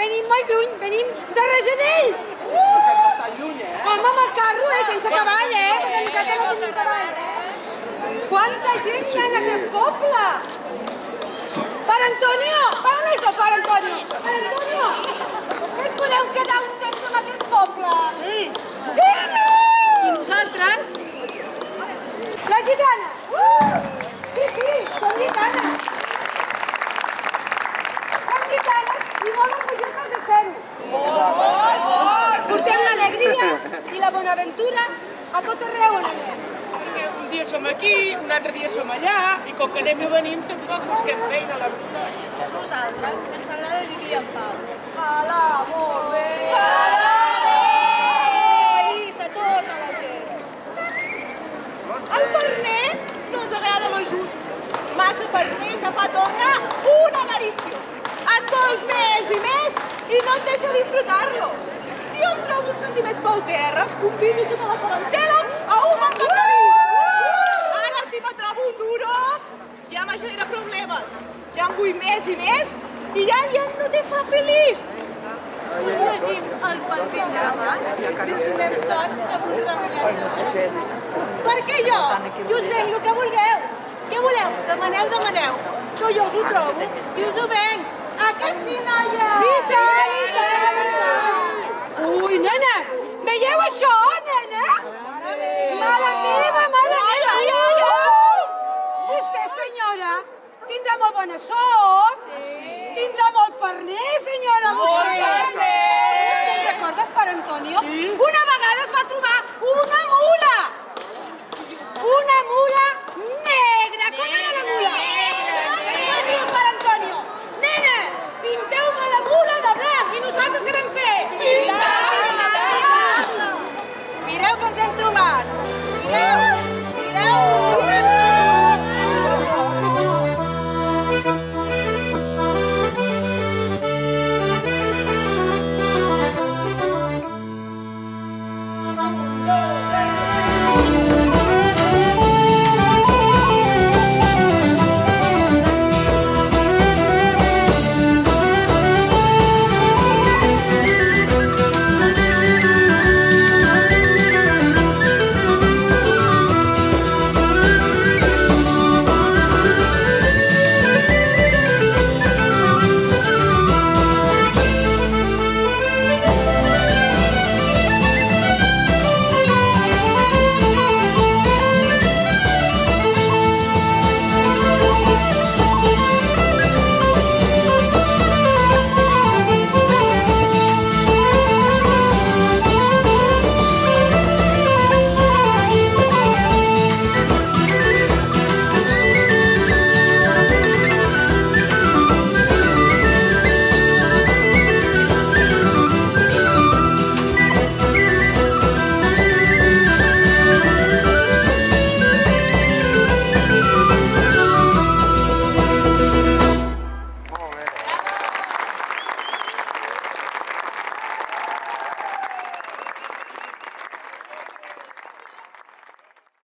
venim molt lluny, venim de Rajadell. Home, amb el carro, sense cavall, perquè nosaltres no tenim cavall. Quanta gent hi ha en aquest poble! Per Antonio! Parla això, per Antonio! Per Antonio! Que et podeu quedar un temps en aquest poble? Sí! I nosaltres? La gitana! Sí, som gitanes! Som gitanes i molt orgulloses de ser-ho! Portem l'alegria i la bonaventura a tot arreu on anem. Un dia som aquí, un altre dia som allà, i com que anem i venim, tampoc busquem feina, la veritat. Nosaltres ens agrada vivir en pau. Ala, molt bé! Feliç a tota la gent. El parner no ens agrada lo just. Massa parner que fa tornar una avarícia. Et vols més i més i no et deixa disfrutar-lo. Si jo em trobo un sentiment pel terra, convido tota la parentela a un mandatari. Ara, si me trobo un duro, ja me genera problemes. Ja en vull més i més i ja no te fa feliç. Llegim el palpit de la mà i us donem sort amb un ramellet de rosell. Perquè jo us venc el que vulgueu. Què voleu? Demaneu. Que jo us ho trobo i us ho venc. A que sí, noia? Lisa! Ui, nenes! Veieu això, nenes? Mare meva! Vostè, senyora, tindrà molt bona sort. Tindrà molt parner, senyora, vostè. Te'n recordes, per Antonio? Una vegada es va trobar una mula. Una mula